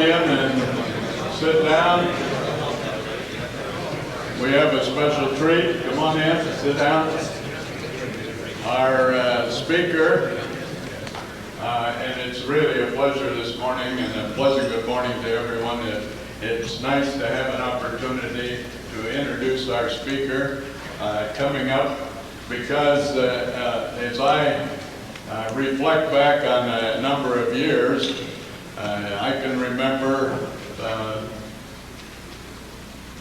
in and sit down. We have a special treat. Come on in, sit down. Our speaker, and it's really a pleasure this morning and a pleasant good morning to everyone. It's nice to have an opportunity to introduce our speaker coming up, because as I reflect back on a number of years, I can remember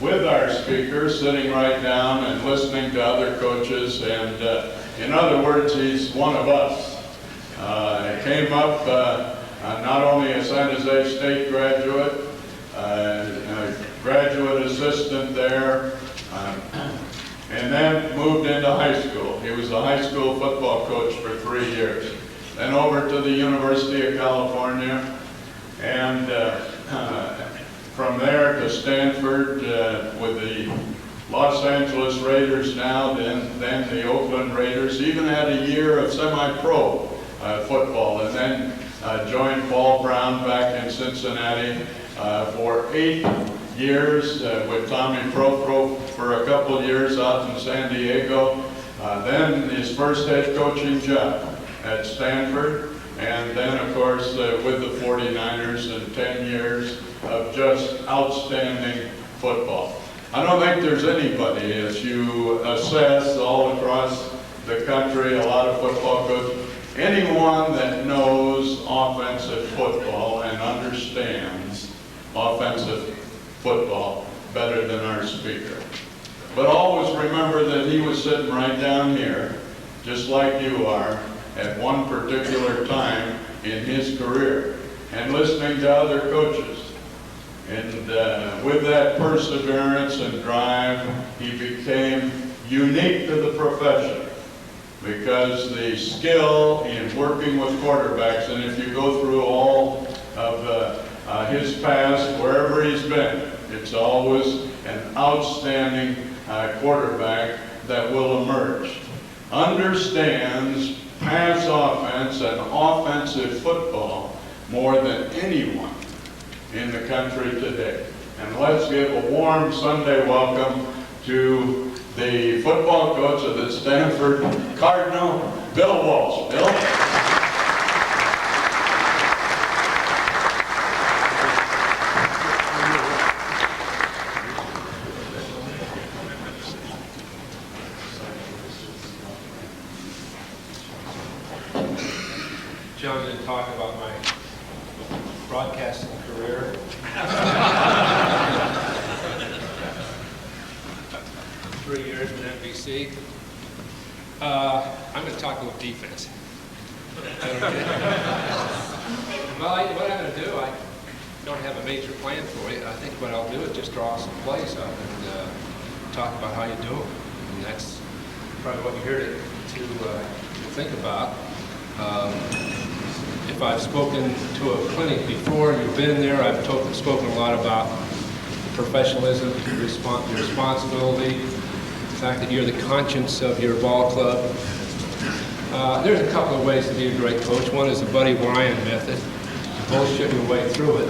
with our speaker sitting right down and listening to other coaches, and in other words, he's one of us. Came up not only a San Jose State graduate, a graduate assistant there, and then moved into high school. He was a high school football coach for 3 years. Then over to the University of California, and from there to Stanford with the Los Angeles Raiders now, then the Oakland Raiders. Even had a year of semi-pro football, and then joined Paul Brown back in Cincinnati for 8 years with Tommy Pro for a couple years out in San Diego. Then his first head coaching job at Stanford, and then of course with the 49ers, and 10 years of just outstanding football. I don't think there's anybody, as you assess all across the country, a lot of football coaches, anyone that knows offensive football and understands offensive football better than our speaker. But always remember that he was sitting right down here, just like you are, at one particular time in his career, and listening to other coaches. And with that perseverance and drive, he became unique to the profession, because the skill in working with quarterbacks, and if you go through all of his past, wherever he's been, it's always an outstanding quarterback that will emerge. Understands pass offense and offensive football more than anyone in the country today. And let's give a warm Sunday welcome to the football coach of the Stanford Cardinal, Bill Walsh. Bill? John didn't talk about my broadcasting career. 3 years with NBC. I'm going to talk about defense. Well, what I'm going to do, I don't have a major plan for you. I think what I'll do is just draw some plays up and talk about how you do them. And that's probably what you're here to think about. If I've spoken to a clinic before and you've been there, I've spoken a lot about professionalism, your responsibility, the fact that you're the conscience of your ball club. There's a couple of ways to be a great coach. One is the Buddy Ryan method, bullshit your way through it.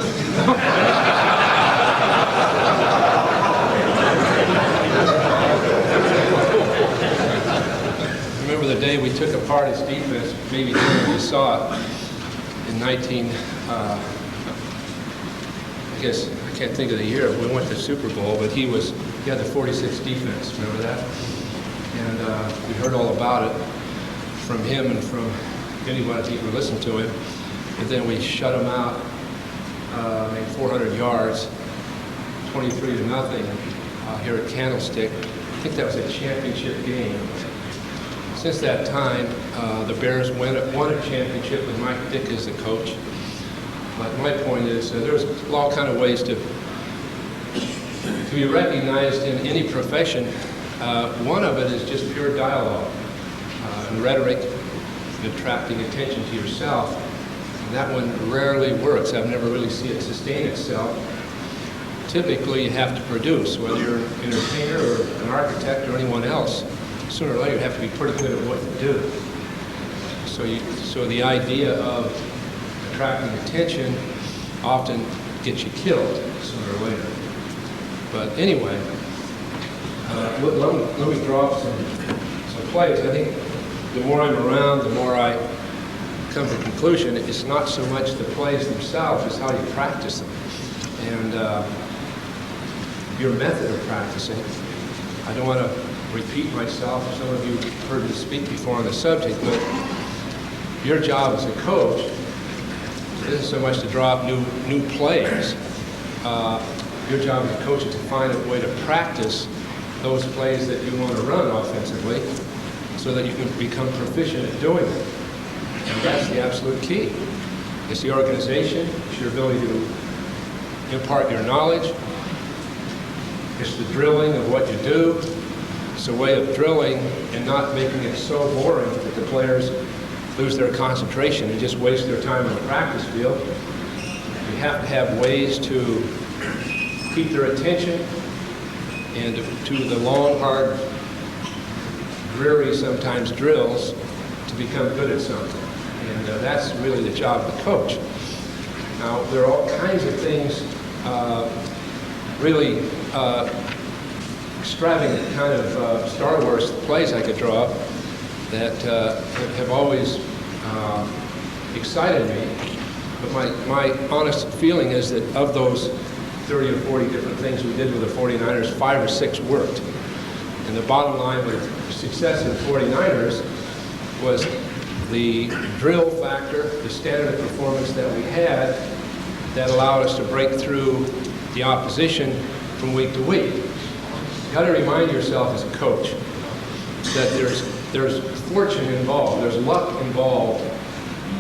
Remember the day we took apart his defense, maybe you saw it. In I guess, I can't think of the year, we went to the Super Bowl, but he had the 46 defense, remember that? And we heard all about it from him and from anybody who listened to him. And then we shut him out, made 400 yards, 23-0 here at Candlestick. I think that was a championship game. Since that time, the Bears won a championship with Mike Dick as the coach. But my point is, there's all kind of ways to be recognized in any profession. One of it is just pure dialogue and rhetoric, and attracting attention to yourself. And that one rarely works. I've never really seen it sustain itself. Typically, you have to produce, whether you're an entertainer or an architect or anyone else. Sooner or later, you have to be pretty good at what you do. So the idea of attracting attention often get you killed sooner or later. But anyway, let me draw some plays. I think the more I'm around, the more I come to the conclusion it's not so much the plays themselves, it's how you practice them. And your method of practicing. I don't want to repeat myself. Some of you heard me speak before on the subject, but your job as a coach isn't so much to draw up new plays. Your job as a coach is to find a way to practice those plays that you want to run offensively so that you can become proficient at doing them. And that's the absolute key. It's the organization, it's your ability to impart your knowledge, it's the drilling of what you do. It's a way of drilling and not making it so boring that the players lose their concentration and just waste their time on the practice field. You have to have ways to keep their attention and to the long, hard, dreary sometimes drills to become good at something. And that's really the job of the coach. Now, there are all kinds of things, really extravagant kind of Star Wars plays I could draw up that have always excited me. But my honest feeling is that of those 30 or 40 different things we did with the 49ers, 5 or 6 worked. And the bottom line with success in the 49ers was the drill factor, the standard of performance that we had that allowed us to break through the opposition from week to week. You got to remind yourself as a coach that there's fortune involved, there's luck involved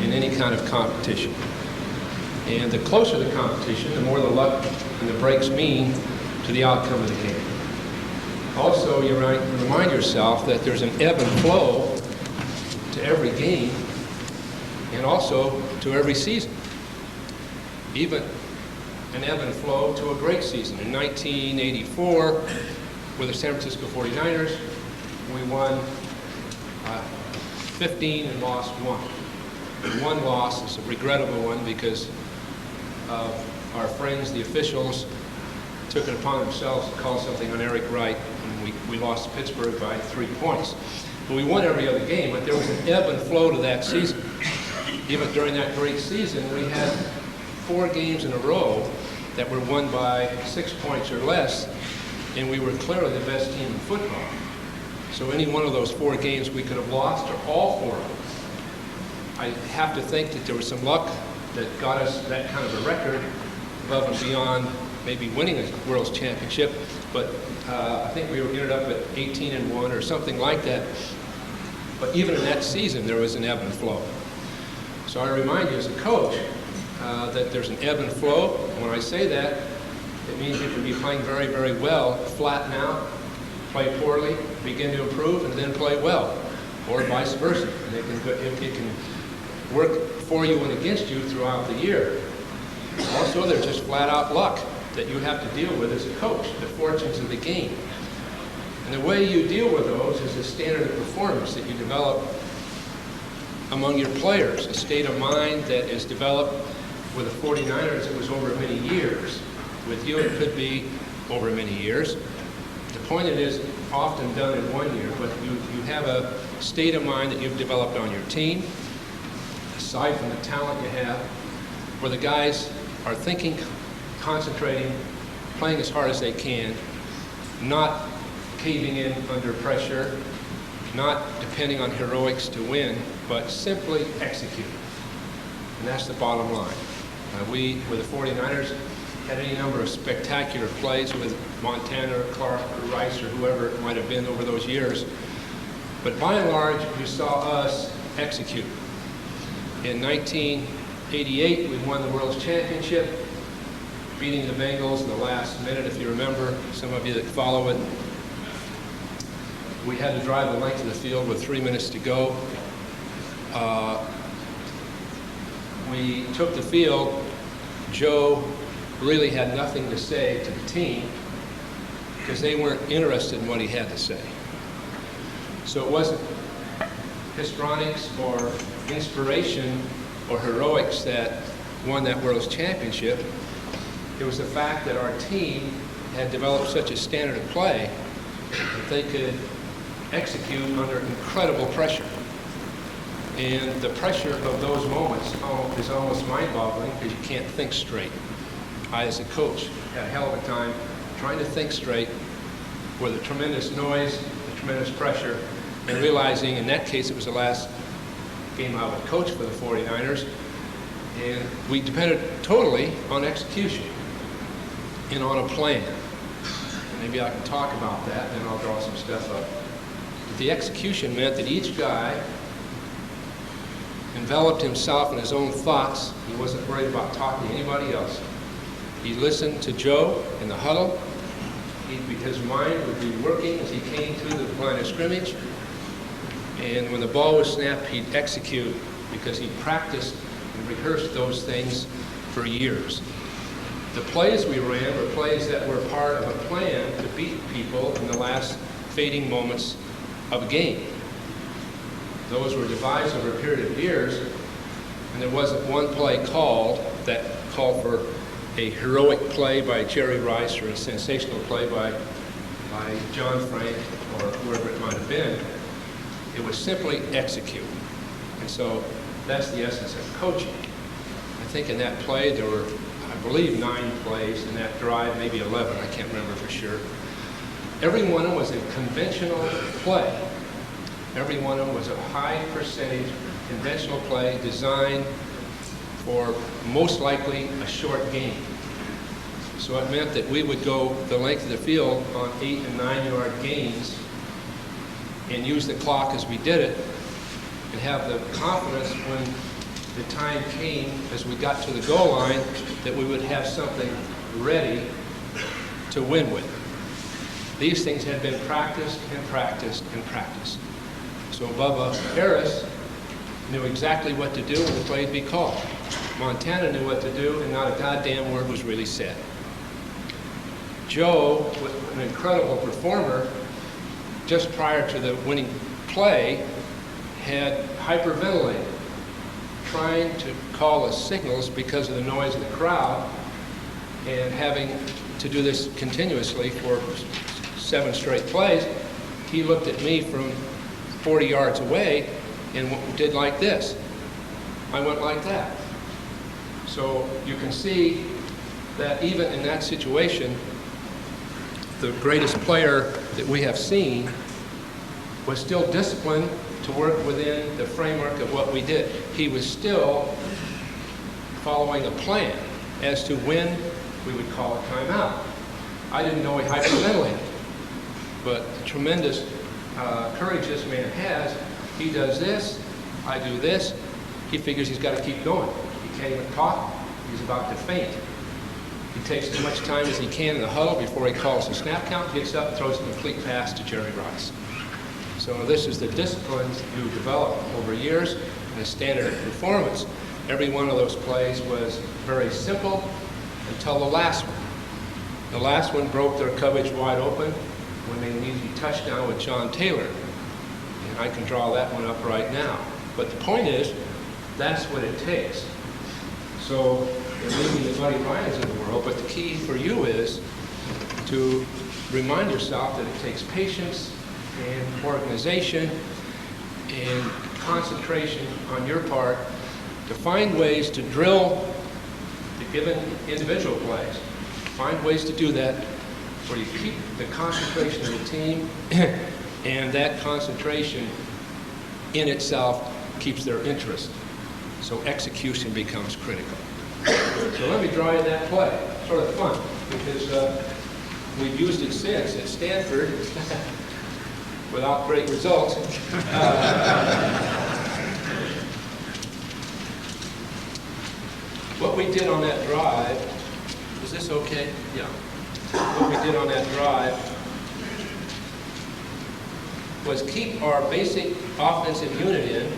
in any kind of competition. And the closer the competition, the more the luck and the breaks mean to the outcome of the game. Also, you remind yourself that there's an ebb and flow to every game and also to every season. Even an ebb and flow to a great season. In 1984, with the San Francisco 49ers, we won 15 and lost 1. And one loss is a regrettable one because our friends, the officials, took it upon themselves to call something on Eric Wright, and we lost to Pittsburgh by 3 points. But we won every other game, but there was an ebb and flow to that season. Even during that great season, we had 4 games in a row that were won by 6 points or less, and we were clearly the best team in football. So any one of those 4 games we could have lost, or all 4 of them. I have to think that there was some luck that got us that kind of a record above and beyond maybe winning a World Championship, but I think we ended up at 18-1 or something like that. But even in that season, there was an ebb and flow. So I remind you as a coach that there's an ebb and flow. And when I say that, it means you can be playing very, very well, flatten out, play poorly, begin to improve, and then play well, or vice versa. And it can work for you and against you throughout the year. Also, there's just flat-out luck that you have to deal with as a coach, the fortunes of the game. And the way you deal with those is a standard of performance that you develop among your players, a state of mind that is developed with the 49ers. It was over many years. With you, it could be over many years. The point it is often done in 1 year, but you have a state of mind that you've developed on your team, aside from the talent you have, where the guys are thinking, concentrating, playing as hard as they can, not caving in under pressure, not depending on heroics to win, but simply execute. And that's the bottom line. We, with the 49ers, had any number of spectacular plays with Montana or Clark or Rice or whoever it might have been over those years. But by and large, you saw us execute. In 1988, we won the World Championship, beating the Bengals in the last minute, if you remember, some of you that follow it. We had to drive the length of the field with 3 minutes to go. We took the field. Joe really had nothing to say to the team because they weren't interested in what he had to say. So it wasn't histrionics or inspiration or heroics that won that World Championship. It was the fact that our team had developed such a standard of play that they could execute under incredible pressure. And the pressure of those moments is almost mind-boggling because you can't think straight. I, as a coach, had a hell of a time trying to think straight with the tremendous noise, the tremendous pressure, and realizing in that case it was the last game I would coach for the 49ers, and we depended totally on execution and on a plan. And maybe I can talk about that, then I'll draw some stuff up. But the execution meant that each guy enveloped himself in his own thoughts. He wasn't worried about talking to anybody else. He listened to Joe in the huddle. His mind would be working as he came through the line of scrimmage. And when the ball was snapped, he'd execute because he practiced and rehearsed those things for years. The plays we ran were plays that were part of a plan to beat people in the last fading moments of a game. Those were devised over a period of years, and there wasn't one play called that called for a heroic play by Jerry Rice or a sensational play by John Frank or whoever it might have been. It was simply execute. And so that's the essence of coaching. I think in that play there were, I believe, 9 plays. In that drive, maybe 11, I can't remember for sure. Every one of them was a conventional play. Every one of them was a high percentage conventional play designed for most likely a short game. So it meant that we would go the length of the field on 8- and 9-yard gains and use the clock as we did it and have the confidence when the time came as we got to the goal line that we would have something ready to win with. These things had been practiced and practiced and practiced. So Bubba Harris knew exactly what to do when the play would be called. Montana knew what to do, and not a goddamn word was really said. Joe, an incredible performer, just prior to the winning play, had hyperventilated, trying to call us signals because of the noise of the crowd, and having to do this continuously for 7 straight plays. He looked at me from 40 yards away and did like this. I went like that. So you can see that even in that situation, the greatest player that we have seen was still disciplined to work within the framework of what we did. He was still following a plan as to when we would call a timeout. I didn't know he hyperventilated, but the tremendous courage this man has. He does this, I do this. He figures he's got to keep going. He can't even talk. He's about to faint. He takes as much time as he can in the huddle before he calls the snap count, gets up, throws a complete pass to Jerry Rice. So this is the disciplines you develop over years and a standard of performance. Every one of those plays was very simple until the last one. The last one broke their coverage wide open when they needed a touchdown with John Taylor. And I can draw that one up right now. But the point is, that's what it takes. So there may be the Buddy Ryans of the world, but the key for you is to remind yourself that it takes patience and organization and concentration on your part to find ways to drill the given individual plays. Find ways to do that where you keep the concentration of the team and that concentration in itself keeps their interest. So execution becomes critical. So let me draw you that play. Sort of fun because we've used it since at Stanford without great results. What we did on that drive, is this okay? Yeah. What we did on that drive was keep our basic offensive unit in.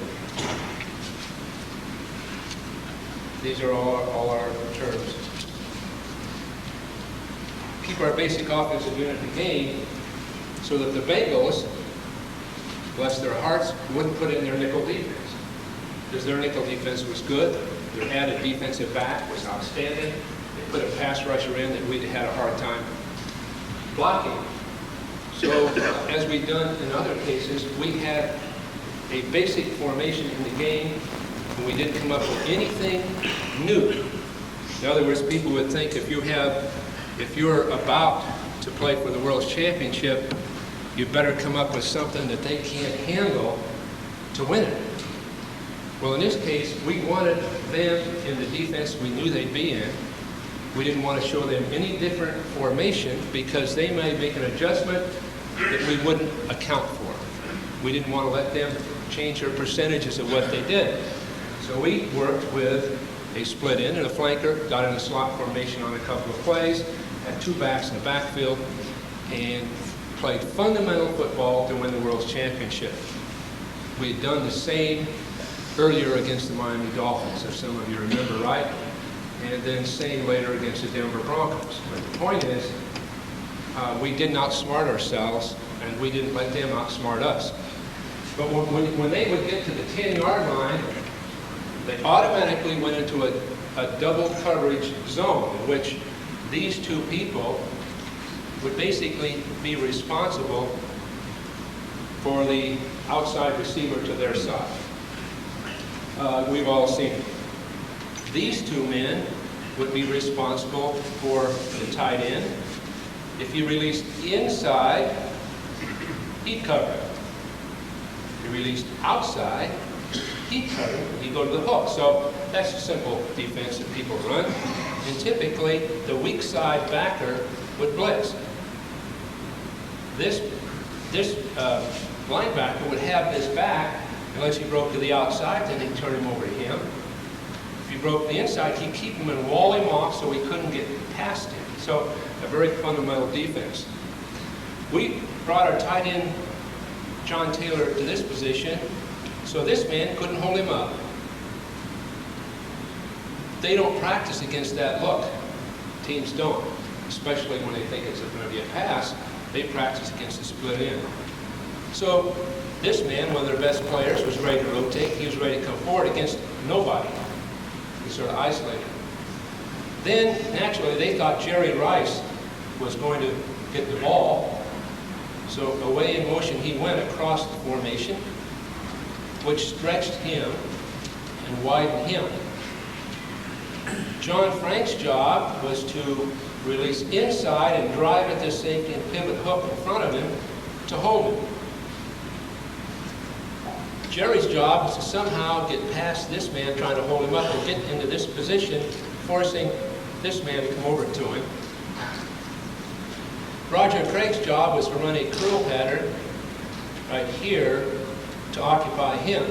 These are all our terms. Keep our basic offensive unit in the game so that the Bengals, bless their hearts, wouldn't put in their nickel defense. Because their nickel defense was good. Their added defensive back was outstanding. They put a pass rusher in that we'd had a hard time blocking. So as we've done in other cases, we had a basic formation in the game, and we didn't come up with anything new. In other words, people would think if you're about to play for the World Championship, you better come up with something that they can't handle to win it. Well, in this case, we wanted them in the defense we knew they'd be in. We didn't want to show them any different formation because they may make an adjustment that we wouldn't account for. We didn't want to let them change their percentages of what they did. So we worked with a split end and a flanker, got in a slot formation on a couple of plays, had two backs in the backfield, and played fundamental football to win the World Championship. We had done the same earlier against the Miami Dolphins, if some of you remember right, and then same later against the Denver Broncos. But the point is, we didn't outsmart ourselves, and we didn't let them outsmart us. But when they would get to the 10-yard line, they automatically went into a double coverage zone in which these two people would basically be responsible for the outside receiver to their side. We've all seen it. These two men would be responsible for the tight end. If you released inside, he'd cover it. If you released outside, he'd cover it. He'd go to the hook. So that's a simple defense that people run. And typically, the weak side backer would blitz. This linebacker would have his back unless he broke to the outside, then he'd turn him over to him. If he broke the inside, he'd keep him and wall him off so he couldn't get past him. So a very fundamental defense. We brought our tight end, John Taylor, to this position so this man couldn't hold him up. They don't practice against that look. Teams don't, especially when they think it's going to be a pass. They practice against the split end. So this man, one of their best players, was ready to rotate. He was ready to come forward against nobody. He sort of isolated. Then, naturally, they thought Jerry Rice was going to get the ball. So away in motion, he went across the formation, which stretched him and widened him. John Frank's job was to release inside and drive at this safety and pivot hook in front of him to hold him. Jerry's job was to somehow get past this man trying to hold him up and get into this position, forcing this man to come over to him. Roger Craig's job was to run a curl pattern right here to occupy him.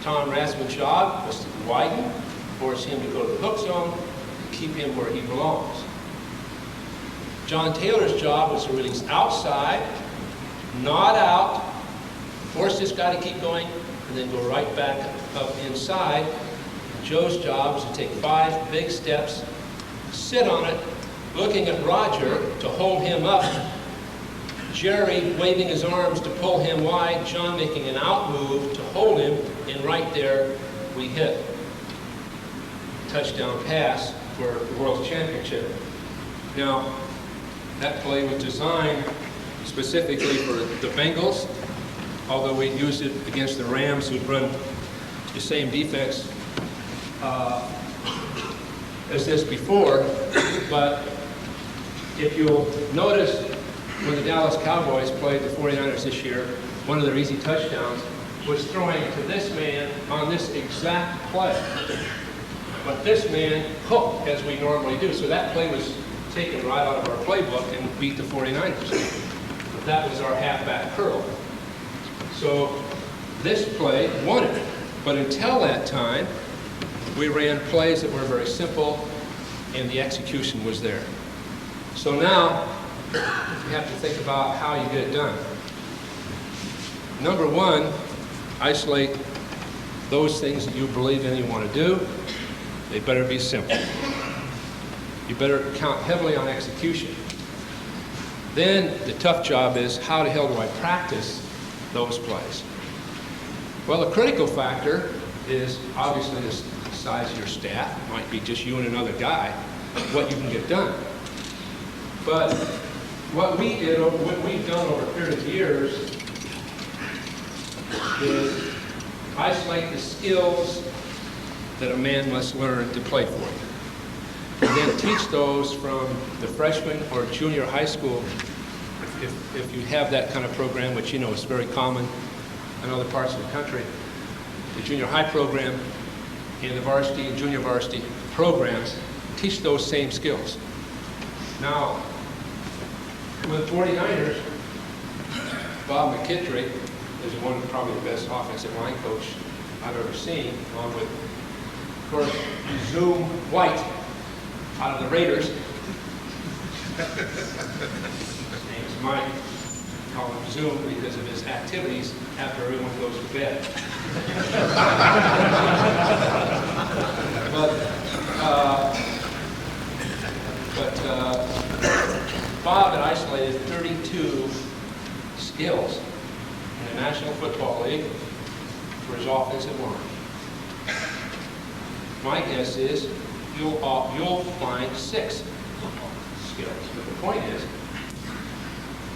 Tom Rasmussen's job was to widen, force him to go to the hook zone, and keep him where he belongs. John Taylor's job was to release outside, nod out, force this guy to keep going, and then go right back up inside. Joe's job was to take 5 big steps, sit on it, looking at Roger to hold him up, Jerry waving his arms to pull him wide, John making an out move to hold him, and right there we hit. Touchdown pass for the World Championship. Now, that play was designed specifically for the Bengals, although we used it against the Rams, who'd run the same defense as this before. But if you'll notice, when the Dallas Cowboys played the 49ers this year, one of their easy touchdowns was throwing to this man on this exact play. But this man hooked as we normally do. So that play was taken right out of our playbook and beat the 49ers. But that was our halfback curl. So this play won it. But until that time, we ran plays that were very simple, and the execution was there. So now, you have to think about how you get it done. Number one, isolate those things that you believe in and you want to do. They better be simple. You better count heavily on execution. Then the tough job is, how the hell do I practice those plays? Well, a critical factor is obviously the size of your staff. It might be just you and another guy, what you can get done. But what we've done over a period of years is isolate the skills that a man must learn to play for you. And then teach those from the freshman or junior high school, if you have that kind of program, which you know is very common in other parts of the country. The junior high program and the varsity and junior varsity programs teach those same skills. Now, with 49ers, Bob McKittrick is one of probably the best offensive line coach I've ever seen, along with, of course, Zoom White out of the Raiders. His name's Mike. We call him Zoom because of his activities after everyone goes to bed. Bob had isolated 32 skills in the National Football League for his offensive line. My guess is you'll find 6 skills. But the point is,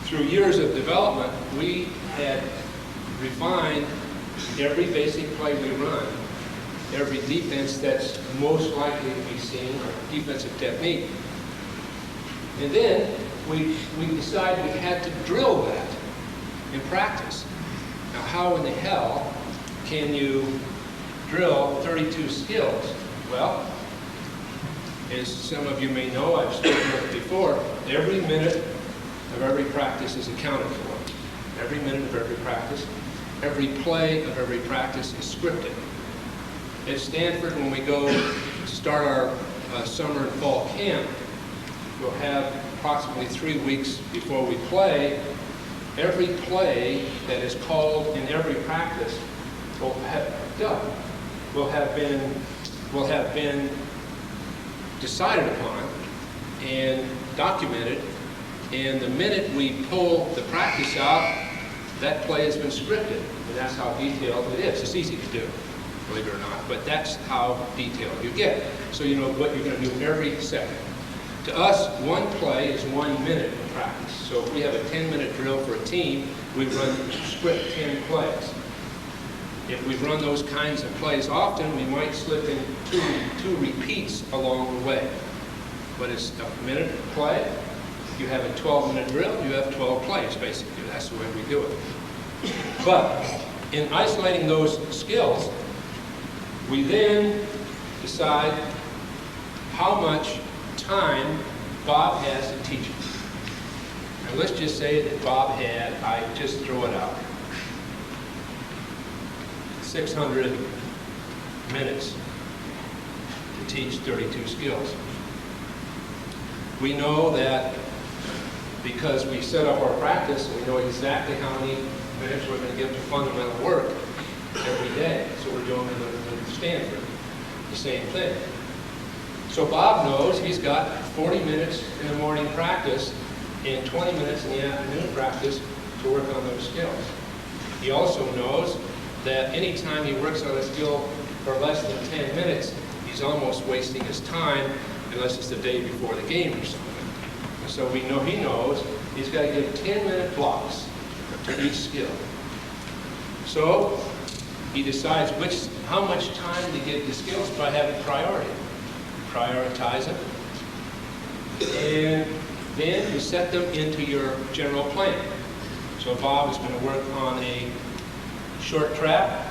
through years of development, we had refined every basic play we run, every defense that's most likely to be seen, or defensive technique. And then we decided we had to drill that in practice. Now, how in the hell can you drill 32 skills? Well, as some of you may know, I've spoken of it before, every minute of every practice is accounted for. Every minute of every practice, every play of every practice is scripted. At Stanford, when we go to start our summer and fall camp, we'll have approximately 3 weeks before we play. Every play that is called in every practice will have been decided upon and documented. And the minute we pull the practice out, that play has been scripted. And that's how detailed it is. It's easy to do, believe it or not, but that's how detailed you get. So you know what you're going to do every second. To us, one play is 1 minute of practice. So if we have a 10-minute drill for a team, we run script 10 plays. If we run those kinds of plays often, we might slip in two repeats along the way. But it's a minute play. You have a 12-minute drill, you have 12 plays, basically. That's the way we do it. But in isolating those skills, we then decide how much time Bob has to teach it. Now let's just say that Bob had, I just throw it out, 600 minutes to teach 32 skills. We know that because we set up our practice, we know exactly how many minutes we're going to give to fundamental work every day. So we're doing it with Stanford, the same thing. So Bob knows he's got 40 minutes in the morning practice and 20 minutes in the afternoon practice to work on those skills. He also knows that anytime he works on a skill for less than 10 minutes, he's almost wasting his time, unless it's the day before the game or something. And so we know he knows he's got to give 10-minute blocks to each skill. So he decides how much time to give the skills by having priority. Prioritize them, and then you set them into your general plan. So Bob is going to work on a short trap,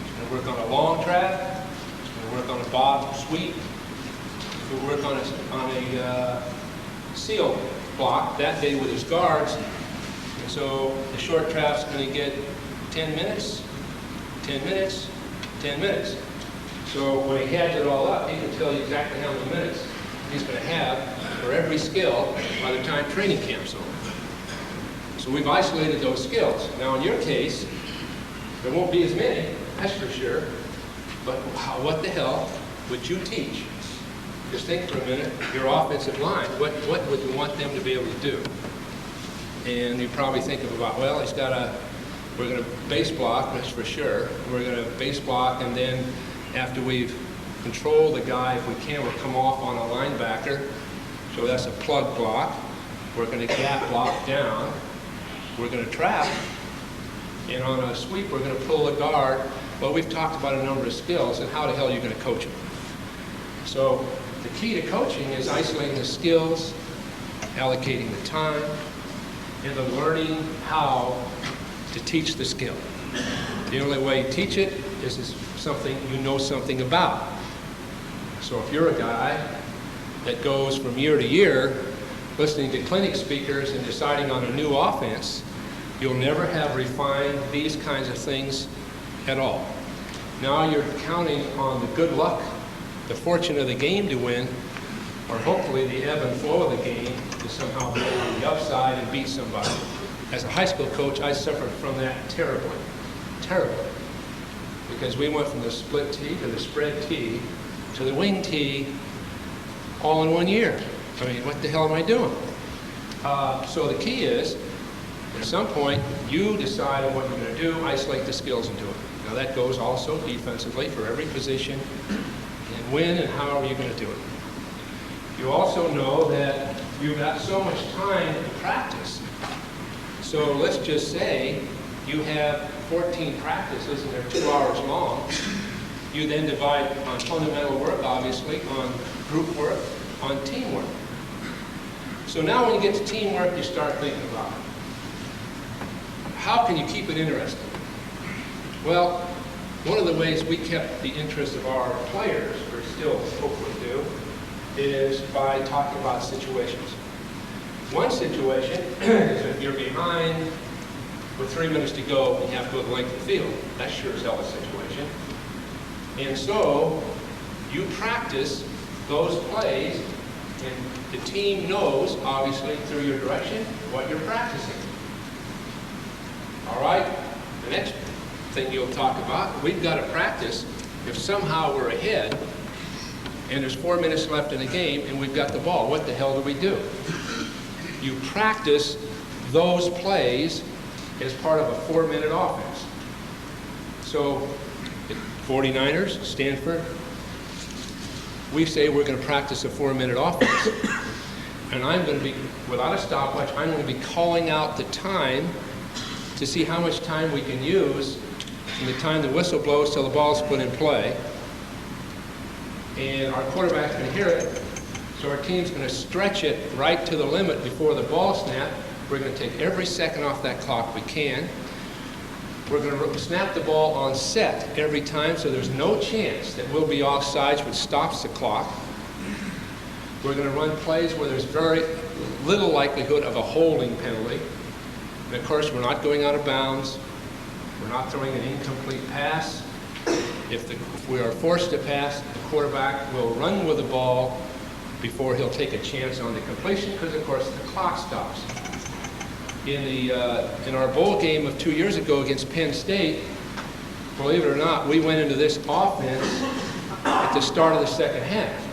he's going to work on a long trap, he's going to work on a bob sweep, he's going to work on a seal block that day with his guards. And so the short trap's going to get 10 minutes, 10 minutes, 10 minutes. So when he adds it all up, he can tell you exactly how many minutes he's going to have for every skill by the time training camp's over. So we've isolated those skills. Now in your case, there won't be as many, that's for sure, but what the hell would you teach? Just think for a minute, your offensive line, what would you want them to be able to do? And you probably think about, well, we're going to base block, that's for sure. We're going to base block, and then after we've control the guy. If we can, we'll come off on a linebacker. So that's a plug block. We're going to gap block down. We're going to trap. And on a sweep, we're going to pull the guard. Well, we've talked about a number of skills, and how the hell are you going to coach them? So the key to coaching is isolating the skills, allocating the time, and then learning how to teach the skill. The only way you teach it is something you know something about. So if you're a guy that goes from year to year listening to clinic speakers and deciding on a new offense, you'll never have refined these kinds of things at all. Now you're counting on the good luck, the fortune of the game to win, or hopefully the ebb and flow of the game to somehow be on the upside and beat somebody. As a high school coach, I suffered from that terribly, terribly. Because we went from the split tee to the spread tee to the wing tee all in 1 year. I mean, what the hell am I doing? So the key is, at some point, you decide on what you're going to do, isolate the skills and do it. Now that goes also defensively for every position, and when and how are you going to do it. You also know that you've got so much time to practice. So let's just say you have 14 practices and they're 2 hours long. You then divide on fundamental work, obviously, on group work, on teamwork. So now when you get to teamwork, you start thinking about it. How can you keep it interesting? Well, one of the ways we kept the interest of our players, or still hopefully do, is by talking about situations. One situation is if you're behind with 3 minutes to go and you have to go the length of the field. That's sure as hell a situation. And so you practice those plays, and the team knows, obviously, through your direction, what you're practicing. All right? The next thing you'll talk about, we've got to practice if somehow we're ahead and there's 4 minutes left in the game and we've got the ball. What the hell do we do? You practice those plays as part of a 4-minute offense. So, 49ers, Stanford, we say we're going to practice a 4-minute offense. And I'm going to be, without a stopwatch, I'm going to be calling out the time to see how much time we can use from the time the whistle blows till the ball's put in play. And our quarterback's going to hear it, so our team's going to stretch it right to the limit before the ball snap. We're going to take every second off that clock we can. We're going to snap the ball on set every time, so there's no chance that we'll be offsides, which stops the clock. We're going to run plays where there's very little likelihood of a holding penalty. And of course, we're not going out of bounds. We're not throwing an incomplete pass. If we are forced to pass, the quarterback will run with the ball before he'll take a chance on the completion, because of course the clock stops. In our bowl game of 2 years ago against Penn State, believe it or not, we went into this offense at the start of the second half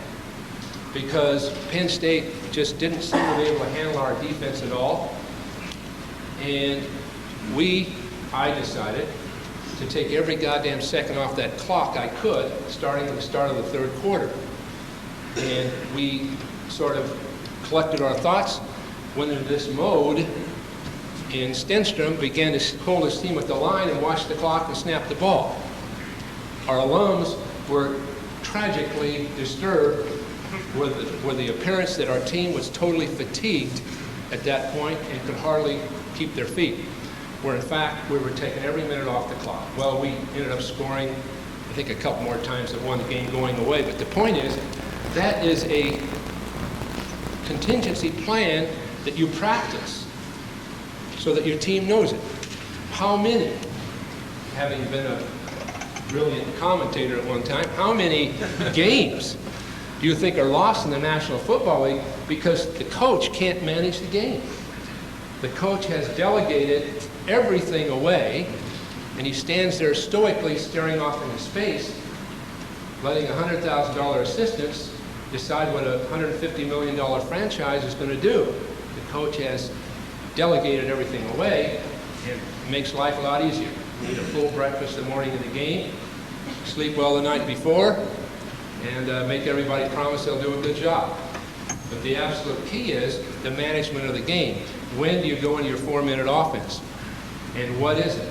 because Penn State just didn't seem to be able to handle our defense at all. And I decided to take every goddamn second off that clock I could, starting at the start of the third quarter. And we sort of collected our thoughts, went into this mode, and Stenstrom began to hold his team at the line and watch the clock and snap the ball. Our alums were tragically disturbed with the appearance that our team was totally fatigued at that point and could hardly keep their feet, where in fact we were taking every minute off the clock. Well, we ended up scoring, I think, a couple more times that won the game going away. But the point is, that is a contingency plan that you practice so that your team knows it. How many, having been a brilliant commentator at one time, how many games do you think are lost in the National Football League because the coach can't manage the game? The coach has delegated everything away, and he stands there stoically staring off into space, letting $100,000 assistants decide what a $150 million franchise is going to do. The coach has delegated everything away, and it makes life a lot easier. You eat a full breakfast the morning of the game, sleep well the night before, and make everybody promise they'll do a good job. But the absolute key is the management of the game. When do you go into your 4-minute offense? And what is it?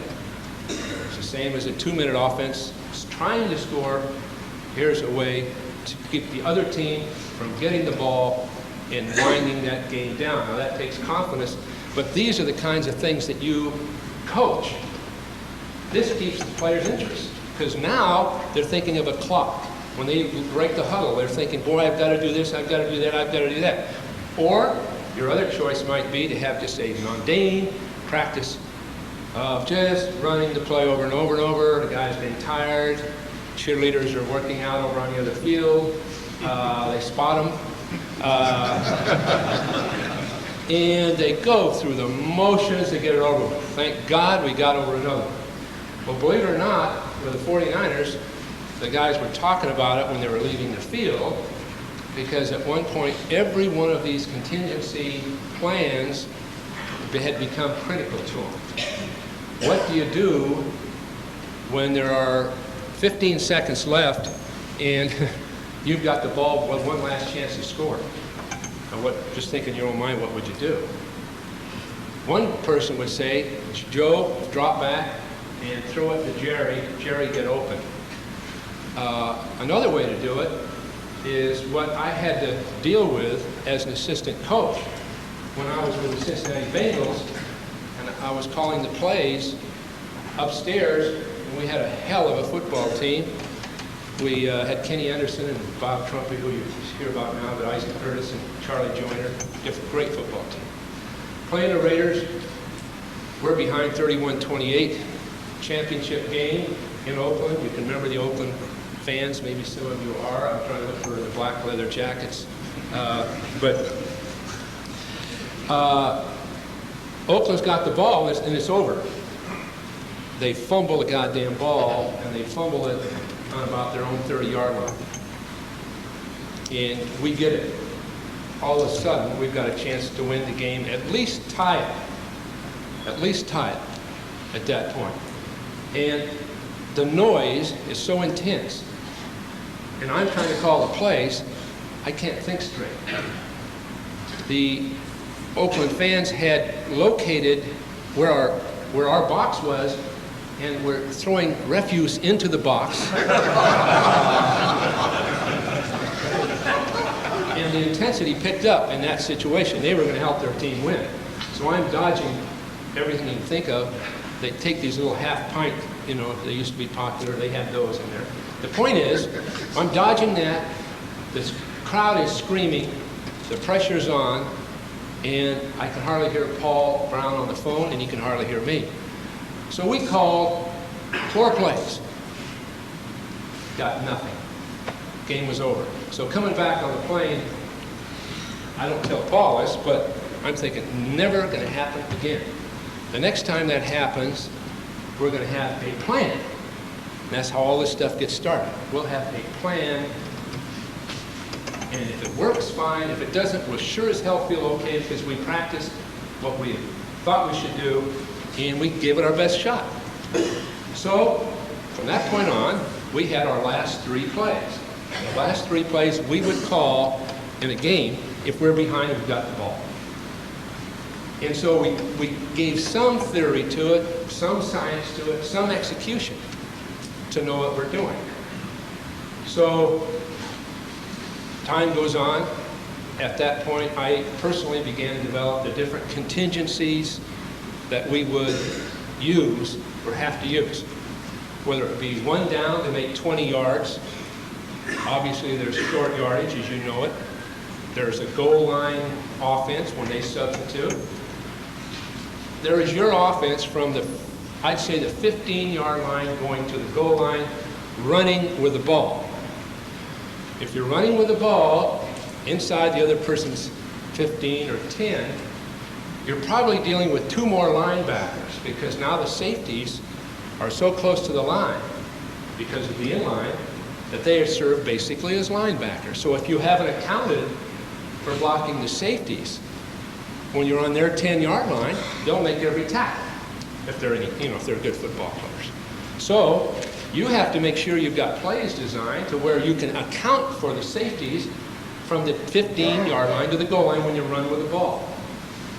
It's the same as a 2-minute offense. It's trying to score. Here's a way to keep the other team from getting the ball and winding that game down. Now that takes confidence, but these are the kinds of things that you coach. This keeps the players' interest, because now they're thinking of a clock. When they break the huddle, they're thinking, boy, I've got to do this, I've got to do that, I've got to do that. Or your other choice might be to have just a mundane practice of just running the play over and over and over. The guy's getting tired. Cheerleaders are working out over on the other field. They spot them. And they go through the motions to get it over with. Thank God we got over another one. Well, believe it or not, with the 49ers, the guys were talking about it when they were leaving the field, because at one point, every one of these contingency plans had become critical to them. What do you do when there are 15 seconds left and you've got the ball with one last chance to score? Now just think in your own mind, what would you do? One person would say, Joe, drop back and throw it to Jerry. Jerry, get open. Another way to do it is what I had to deal with as an assistant coach when I was with the Cincinnati Bengals, and I was calling the plays upstairs, and we had a hell of a football team. We had Kenny Anderson and Bob Trumpy, who you hear about now, but Isaac Curtis and Charlie Joyner, great football team. Playing the Raiders, we're behind 31-28, championship game in Oakland. You can remember the Oakland fans, maybe some of you are. I'm trying to look for the black leather jackets. Oakland's got the ball, and it's over. They fumble the goddamn ball, and they fumble it on about their own 30-yard line. And we get it. All of a sudden, we've got a chance to win the game, at least tie it. At least tie it at that point. And the noise is so intense. And I'm trying to call the plays, I can't think straight. The Oakland fans had located where our box was, and were throwing refuse into the box. And the intensity picked up in that situation. They were going to help their team win. So I'm dodging everything you can think of. They take these little half-pint, they used to be popular. They had those in there. The point is, I'm dodging that. This crowd is screaming. The pressure's on. And I can hardly hear Paul Brown on the phone, and he can hardly hear me. So we called 4 plays. Got nothing. Game was over. So coming back on the plane, I don't tell Paul this, but I'm thinking, never going to happen again. The next time that happens, we're going to have a plan. And that's how all this stuff gets started. We'll have a plan, and if it works, fine. If it doesn't, we'll sure as hell feel okay because we practiced what we thought we should do, and we gave it our best shot. So from that point on, we had our last 3 plays. The last 3 plays we would call in a game if we're behind and we've got the ball. And so we gave some theory to it, some science to it, some execution to know what we're doing. So time goes on. At that point, I personally began to develop the different contingencies that we would use or have to use. Whether it be 1 down to make 20 yards. Obviously, there's short yardage, as you know it. There's a goal line offense when they substitute. There is your offense from I'd say the 15-yard line going to the goal line, running with the ball. If you're running with the ball inside the other person's 15 or 10, you're probably dealing with 2 more linebackers because now the safeties are so close to the line because of the inline that they are served basically as linebackers. So if you haven't accounted for blocking the safeties, when you're on their 10-yard line, they'll make every tackle if they're if they're good football players. So you have to make sure you've got plays designed to where you can account for the safeties from the 15-yard line to the goal line when you run with the ball.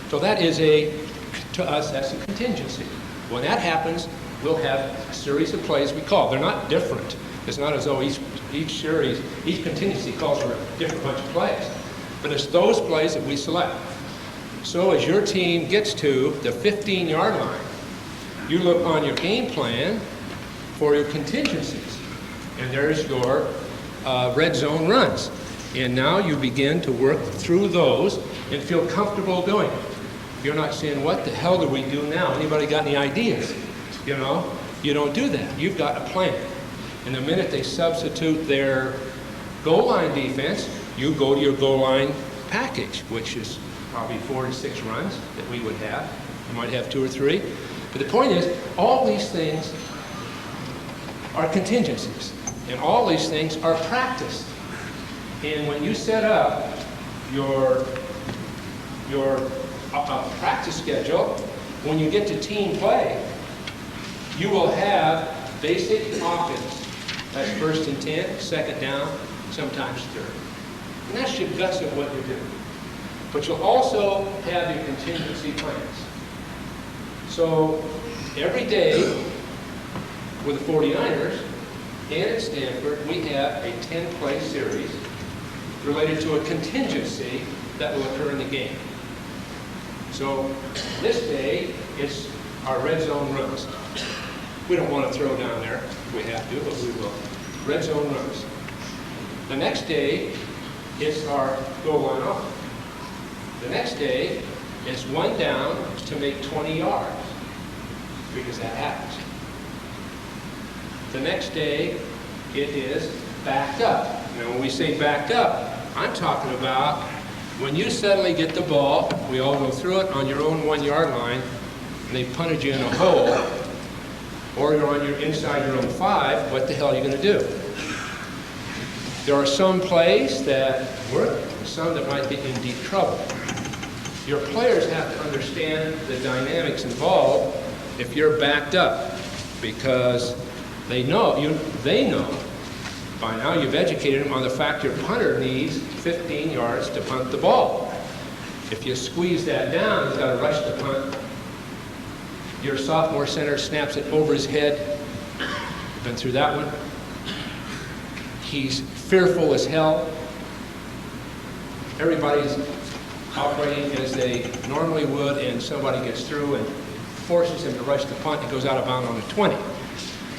So that is to us, that's a contingency. When that happens, we'll have a series of plays we call. They're not different. It's not as though each contingency calls for a different bunch of plays. But it's those plays that we select. So as your team gets to the 15-yard line, you look on your game plan for your contingencies. And there's your red zone runs. And now you begin to work through those and feel comfortable doing it. You're not saying, what the hell do we do now? Anybody got any ideas? You know, you don't do that. You've got a plan. And the minute they substitute their goal line defense, you go to your goal line package, which is probably 4 to 6 runs that we would have. You might have 2 or 3. But the point is, all these things are contingencies. And all these things are practiced. And when you set up your practice schedule, when you get to team play, you will have basic offense. That's 1st and 10, 2nd down, sometimes 3rd. And that's your guts of what you're doing. But you'll also have your contingency plans. So every day with the 49ers and at Stanford, we have a 10-play series related to a contingency that will occur in the game. So this day, it's our red zone runs. We don't want to throw down there. We have to, but we will. Red zone runs. The next day, it's our goal line off. The next day, it's 1 down to make 20 yards, because that happens. The next day, it is backed up. Now, when we say backed up, I'm talking about when you suddenly get the ball, we all go through it on your own 1-yard line, and they punted you in a hole, or you're on inside your own 5, what the hell are you going to do? There are some plays that work, and some that might get in deep trouble. Your players have to understand the dynamics involved if you're backed up, because they know by now you've educated them on the fact your punter needs 15 yards to punt the ball. If you squeeze that down, he's got to rush the punt. Your sophomore center snaps it over his head. You've been through that one. He's fearful as hell. Everybody's operating as they normally would, and somebody gets through and forces him to rush the punt. He goes out of bounds on the 20.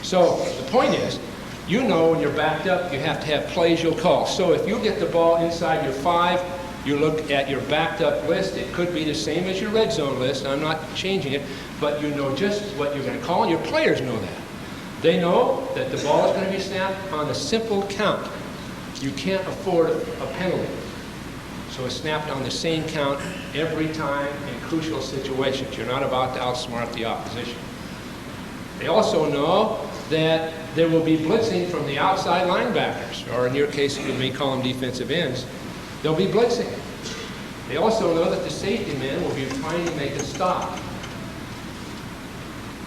So the point is, you know when you're backed up, you have to have plays you'll call. So if you get the ball inside your 5, you look at your backed up list. It could be the same as your red zone list. I'm not changing it, but you know just what you're going to call, and your players know that. They know that the ball is going to be snapped on a simple count. You can't afford a penalty. So it's snapped on the same count every time in crucial situations. You're not about to outsmart the opposition. They also know that there will be blitzing from the outside linebackers, or in your case, you may call them defensive ends. They'll be blitzing. They also know that the safety man will be trying to make a stop.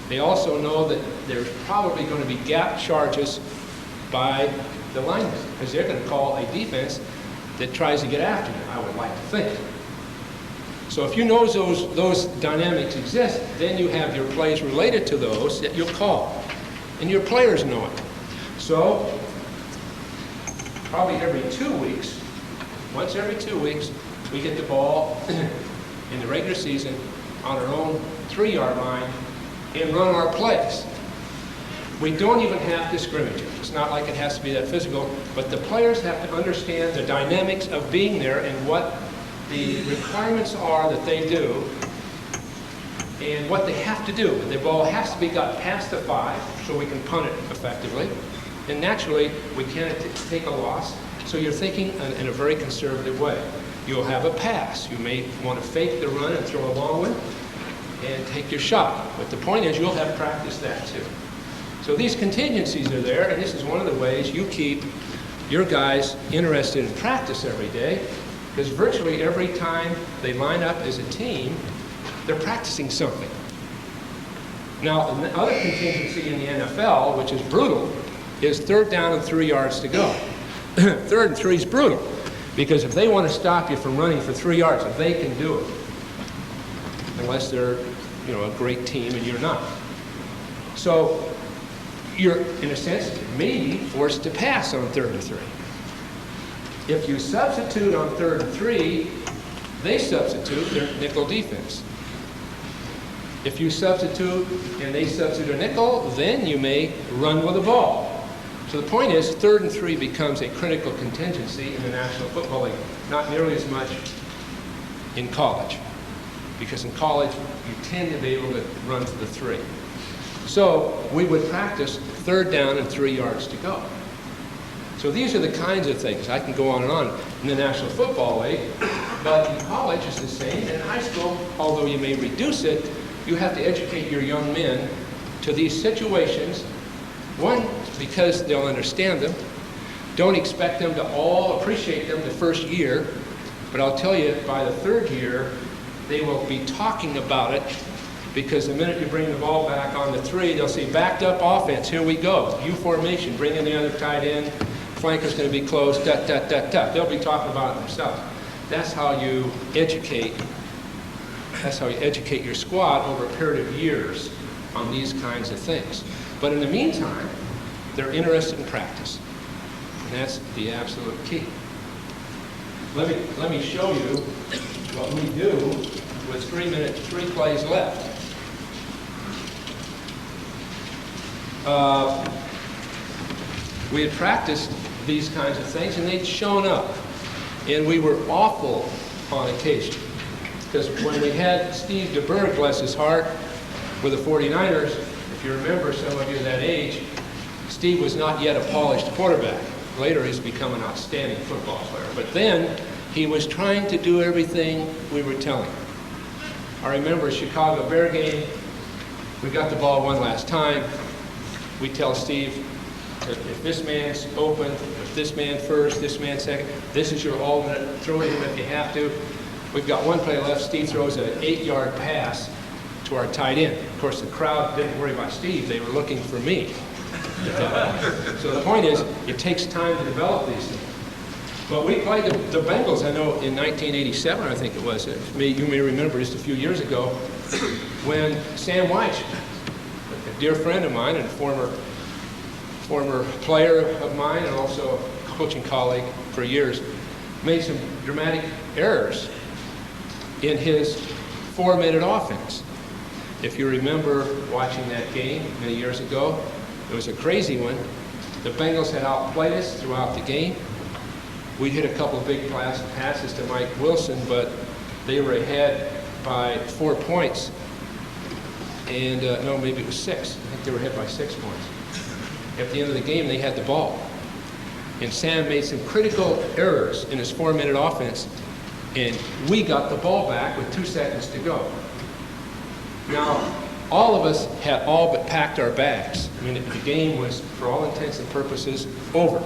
They also know that there's probably going to be gap charges by the linemen, because they're going to call a defense that tries to get after you, I would like to think. So if you know those dynamics exist, then you have your plays related to those that you'll call. And your players know it. So probably every 2 weeks, once every 2 weeks, we get the ball in the regular season on our own 3-yard line and run our plays. We don't even have to scrimmage it. It's not like it has to be that physical, but the players have to understand the dynamics of being there and what the requirements are that they do and what they have to do. The ball has to be got past the 5 so we can punt it effectively. And naturally, we can't take a loss. So you're thinking in a very conservative way. You'll have a pass. You may want to fake the run and throw a long one and take your shot. But the point is, you'll have practiced that too. So these contingencies are there, and this is one of the ways you keep your guys interested in practice every day, because virtually every time they line up as a team, they're practicing something. Now, the other contingency in the NFL, which is brutal, is 3rd down and 3 yards to go. 3rd and 3 is brutal, because if they want to stop you from running for 3 yards, they can do it, unless they're, a great team and you're not. So you're, in a sense, maybe forced to pass on 3rd and 3. If you substitute on 3rd and 3, they substitute their nickel defense. If you substitute and they substitute a nickel, then you may run with the ball. So the point is, 3rd and 3 becomes a critical contingency in the National Football League. Not nearly as much in college, because in college you tend to be able to run to the 3. So we would practice 3rd down and 3 yards to go. So these are the kinds of things. I can go on and on in the National Football League, but in college it's the same. In high school, although you may reduce it, you have to educate your young men to these situations. One, because they'll understand them. Don't expect them to all appreciate them the first year, but I'll tell you, by the 3rd year, they will be talking about it, because the minute you bring the ball back on the 3, they'll say, backed up offense, here we go. U formation, bring in the other tight end, flanker's going to be closed, They'll be talking about it themselves. That's how you educate. That's how you educate your squad over a period of years on these kinds of things. But in the meantime, they're interested in practice. And that's the absolute key. Let me show you what we do with 3 plays left. We had practiced these kinds of things, and they'd shown up. And we were awful on occasion. Because when we had Steve DeBerg, bless his heart, with the 49ers, if you remember, some of you that age, Steve was not yet a polished quarterback. Later, he's become an outstanding football player. But then, he was trying to do everything we were telling him. I remember a Chicago Bear game. We got the ball one last time. We tell Steve, if this man's open, if this man first, this man second, this is your alternate. Throw it in if you have to. We've got 1 play left. Steve throws an 8-yard pass to our tight end. Of course, the crowd didn't worry about Steve. They were looking for me. So the point is, it takes time to develop these things. But we played the Bengals, I know, in 1987, I think it was. You may remember just a few years ago, when Sam White, a dear friend of mine and a former player of mine and also a coaching colleague for years, made some dramatic errors in his 4-minute offense. If you remember watching that game many years ago, it was a crazy one. The Bengals had outplayed us throughout the game. We hit a couple of big passes to Mike Wilson, but they were ahead by 4 points. And no, maybe it was 6. I think they were ahead by 6 points. At the end of the game, they had the ball. And Sam made some critical errors in his 4-minute offense, and we got the ball back with 2 seconds to go. Now, all of us had all but packed our bags. I mean, the game was, for all intents and purposes, over.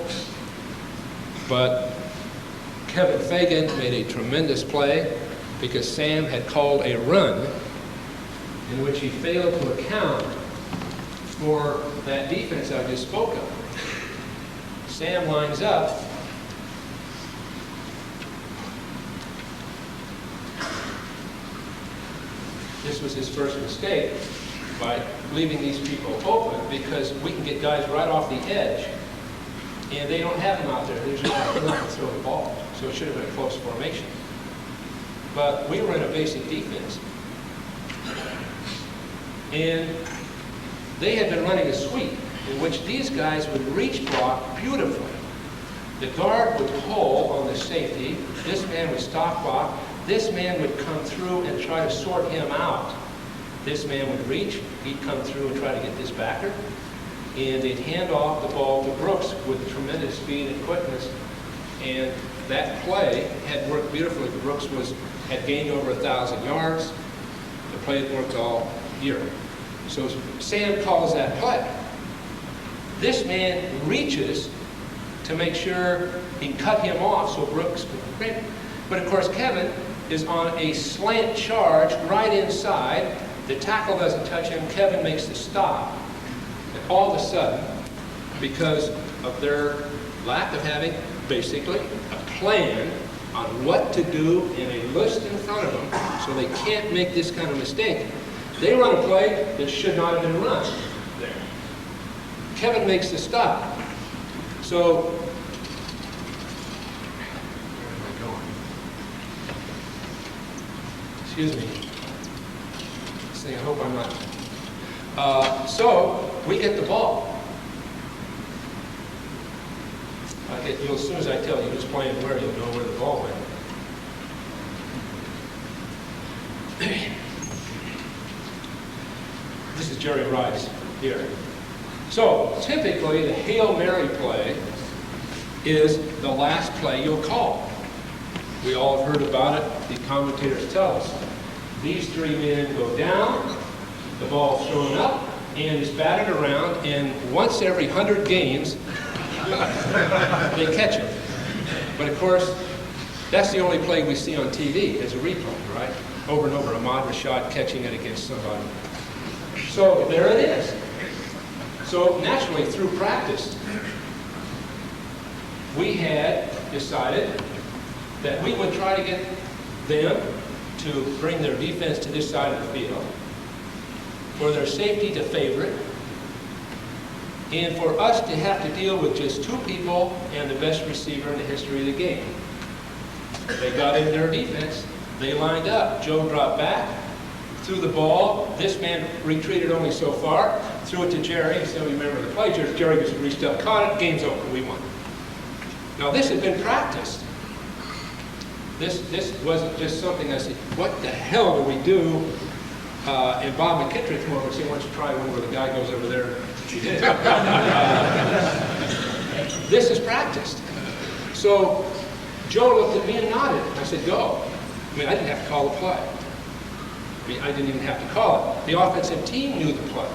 But Kevin Fagan made a tremendous play because Sam had called a run in which he failed to account for that defense I just spoke of. Sam lines up. This was his first mistake by leaving these people open, because we can get guys right off the edge and they don't have them out there. They're just not to throw the ball. So it should have been a close formation. But we were in a basic defense. And they had been running a sweep in which these guys would reach block beautifully. The guard would pull on the safety. This man would stop block. This man would come through and try to sort him out. This man would reach. He'd come through and try to get this backer. And they'd hand off the ball to Brooks with tremendous speed and quickness. And that play had worked beautifully. Brooks had gained over 1,000 yards. The play had worked all year. So Sam calls that play. This man reaches to make sure he cut him off so Brooks could break. But of course, Kevin is on a slant charge right inside, The tackle doesn't touch him. Kevin makes the stop. And all of a sudden, because of their lack of having, basically, a plan on what to do in a list in front of them, so they can't make this kind of mistake, they run a play that should not have been run there. Kevin makes the stop. So, where am I going? Excuse me. This thing, I hope I'm not. So, we get the ball. As soon as I tell you who's playing where, you'll know where the ball went. This is Jerry Rice here. So, typically, the Hail Mary play is the last play you'll call. We all have heard about it. The commentators tell us. These three men go down, the ball's thrown up, and is batted around, and once every 100 games, they catch it. But of course, that's the only play we see on TV as a replay, right? Over and over, Ahmad Rashad catching it against somebody. So there it is. So naturally, through practice, we had decided that we would try to get them to bring their defense to this side of the field, for their safety to favor it, and for us to have to deal with just two people and the best receiver in the history of the game. They got in their defense. They lined up. Joe dropped back, threw the ball. This man retreated only so far, threw it to Jerry. So you remember the play. Jerry just reached up, caught it, game's over, we won. Now this had been practiced. This wasn't just something I said, what the hell do we do? And Bob McKittrick came over and said, why don't you try one where the guy goes over there? He did. This is practiced. So Joe looked at me and nodded. I said, go. I mean, I didn't have to call the play. I mean, I didn't even have to call it. The offensive team knew the play.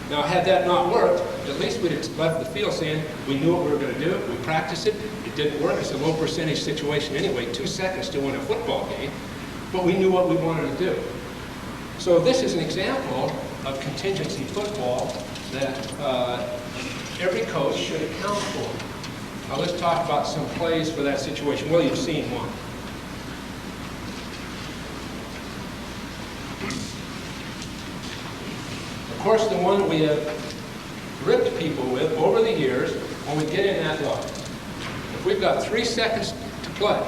Now, had that not worked, at least we'd have left the field saying, we knew what we were going to do, we practiced it, it didn't work, it's a low percentage situation anyway, 2 seconds to win a football game, but we knew what we wanted to do. So this is an example of contingency football that every coach should account for. Now let's talk about some plays for that situation. Well, you've seen one. Of course, the one we have ripped people with over the years when we get in that line. If we've got 3 seconds to play,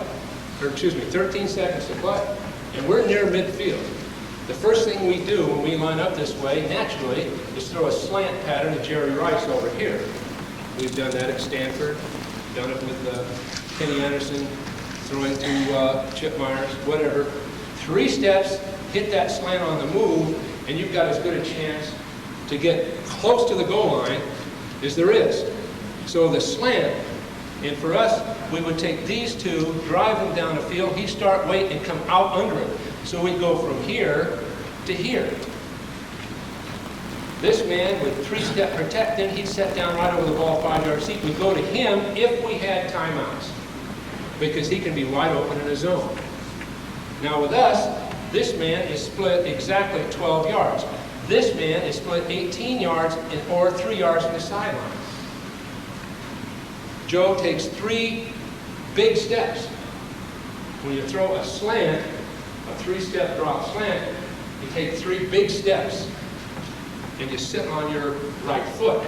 or excuse me, 13 seconds to play, and we're near midfield, the first thing we do when we line up this way, naturally, is throw a slant pattern to Jerry Rice over here. We've done that at Stanford, done it with Kenny Anderson, throwing to Chip Myers, whatever. 3 steps, hit that slant on the move, and you've got as good a chance to get close to the goal line as there is. So the slant, and for us, we would take these two, drive them down the field, he'd start weight and come out under it. So we'd go from here to here. This man with 3-step protecting, he'd set down right over the ball 5 yards deep. We'd go to him if we had timeouts, because he can be wide open in his zone. Now with us, this man is split exactly 12 yards. This man is split 18 yards or 3 yards from the sideline. Joe takes 3 big steps. When you throw a slant, a 3-step drop slant, you take 3 big steps and you sit on your right foot.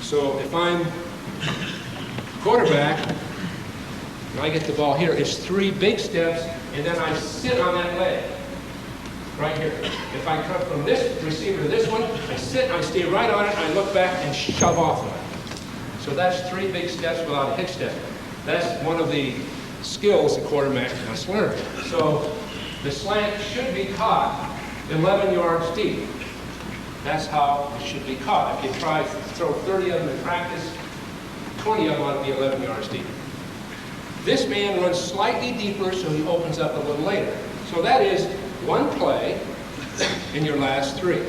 So if I'm quarterback and I get the ball here, it's 3 big steps and then I sit on that leg. Right here. If I come from this receiver to this one, I sit, I stay right on it, I look back and shove off of it. So that's 3 big steps without a hitch step. That's one of the skills the quarterback must learn. So the slant should be caught 11 yards deep. That's how it should be caught. If you try to throw 30 of them in practice, 20 of them ought to be 11 yards deep. This man runs slightly deeper so he opens up a little later. So that is 1 play in your last 3.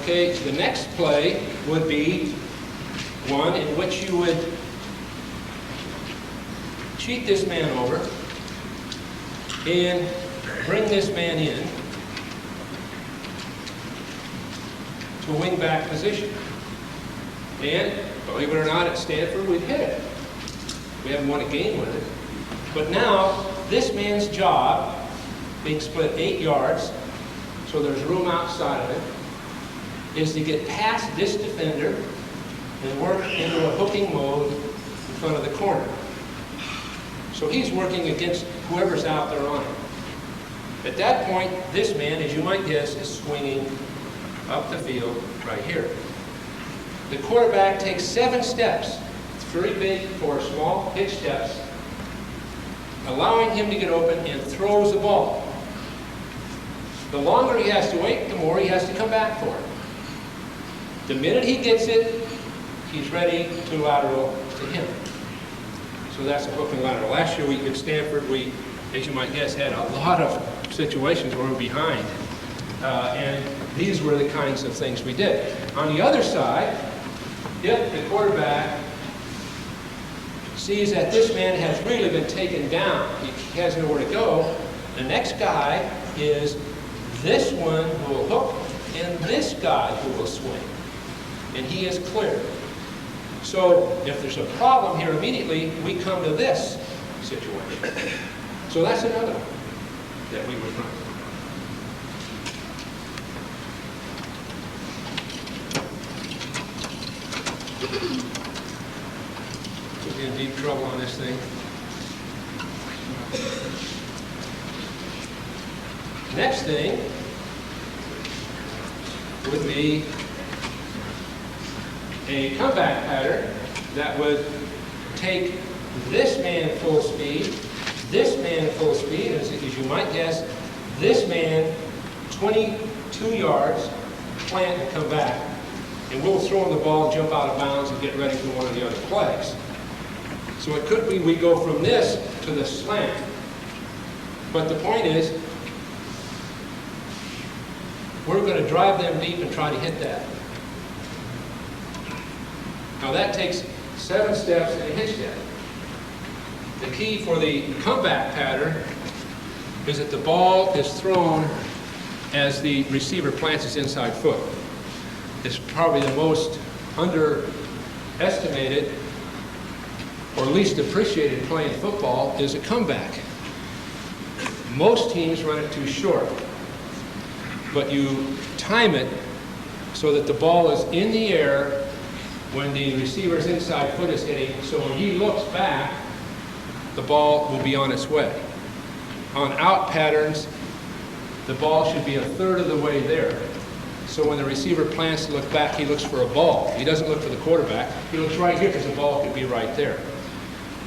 Okay, the next play would be one in which you would cheat this man over and bring this man in to wing-back position. And, believe it or not, at Stanford, we've hit it. We haven't won a game with it. But now, this man's job, being split 8 yards, so there's room outside of it, is to get past this defender and work into a hooking mode in front of the corner. So he's working against whoever's out there on him. At that point, this man, as you might guess, is swinging up the field right here. The quarterback takes 7 steps. It's very big for small pitch steps, allowing him to get open and throws the ball. The longer he has to wait, the more he has to come back for it. The minute he gets it, he's ready to lateral to him. So that's a hook and lateral. Last year at Stanford, we, as you might guess, had a lot of situations where we were behind. And these were the kinds of things we did. On the other side, if the quarterback sees that this man has really been taken down, he has nowhere to go, the next guy is this one who will hook and this guy who will swing. And he is clear. So if there's a problem here immediately, we come to this situation. So that's another one that we would run. We'll be in deep trouble on this thing. Next thing would be a comeback pattern that would take this man full speed, as you might guess, this man 22 yards, plant and come back. And we'll throw him the ball and jump out of bounds and get ready for one of the other plays. So it could be we go from this to the slant. But the point is, we're going to drive them deep and try to hit that. Now that takes 7 steps and a hitch step. The key for the comeback pattern is that the ball is thrown as the receiver plants his inside foot. It's probably the most underestimated or least appreciated play in football is a comeback. Most teams run it too short, but you time it so that the ball is in the air when the receiver's inside foot is hitting, so when he looks back, the ball will be on its way. On out patterns, the ball should be a third of the way there. So when the receiver plans to look back, he looks for a ball. He doesn't look for the quarterback. He looks right here because the ball could be right there.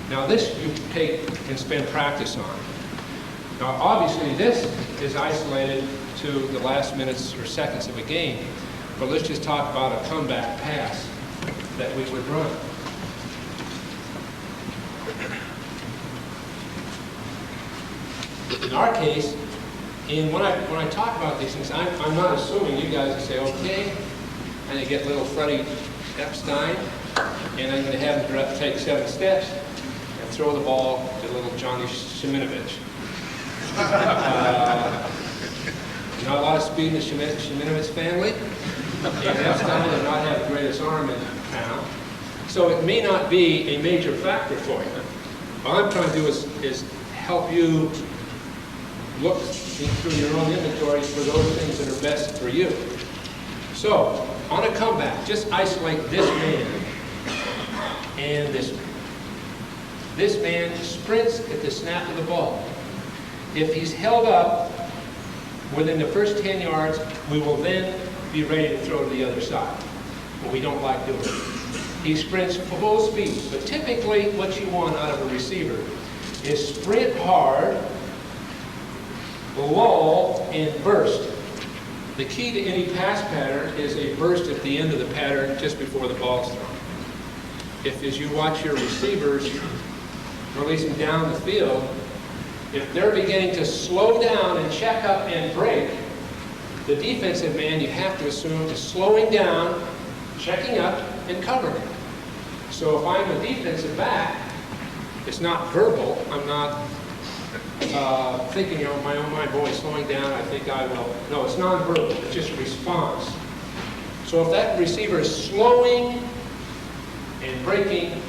Now this you take and spend practice on. Now obviously this is isolated to the last minutes or seconds of a game, but let's just talk about a comeback pass that we would run. In our case, when I talk about these things, I'm not assuming you guys will say, okay, and they get little Freddie Epstein, and I'm going to have him take 7 steps and throw the ball to little Johnny Shiminovich. Not a lot of speed in the Shiminovich family. And Epstein does not have the greatest arm in town. So it may not be a major factor for you. All I'm trying to do is help you look through your own inventory for those things that are best for you. So, on a comeback, just isolate this man and this man. This man sprints at the snap of the ball. If he's held up within the first 10 yards, we will then be ready to throw to the other side. But we don't like doing it. He sprints full speed, but typically what you want out of a receiver is sprint hard, lull, and burst. The key to any pass pattern is a burst at the end of the pattern just before the ball is thrown. If, as you watch your receivers releasing down the field, if they're beginning to slow down and check up and break, the defensive man, you have to assume, is slowing down, checking up, and covering. So if I'm a defensive back, it's not verbal. I'm not thinking, in my own mind, boy, slowing down, I think I will. No, it's non-verbal. It's just a response. So if that receiver is slowing and braking,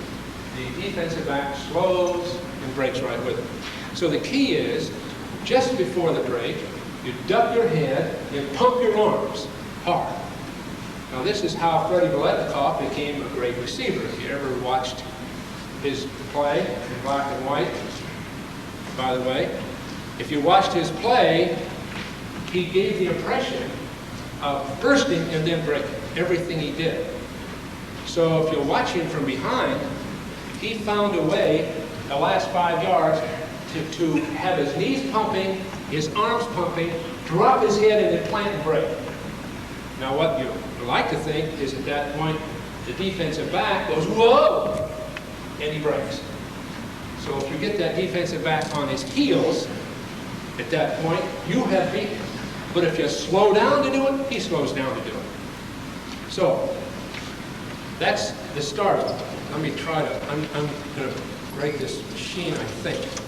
the defensive back slows and brakes right with it. So the key is, just before the break, you duck your head and pump your arms hard. Now this is how Freddie Biletnikoff became a great receiver. If you ever watched his play in black and white, by the way, if you watched his play, he gave the impression of bursting and then breaking, everything he did. So if you're watching from behind, he found a way, the last 5 yards, to have his knees pumping, his arms pumping, drop his head and then plant and break. Now what you like to think is at that point, the defensive back goes, whoa, and he breaks. So if you get that defensive back on his heels, at that point, you have beaten him. But if you slow down to do it, he slows down to do it. So that's the start. Let me try to, I'm going to break this machine, I think.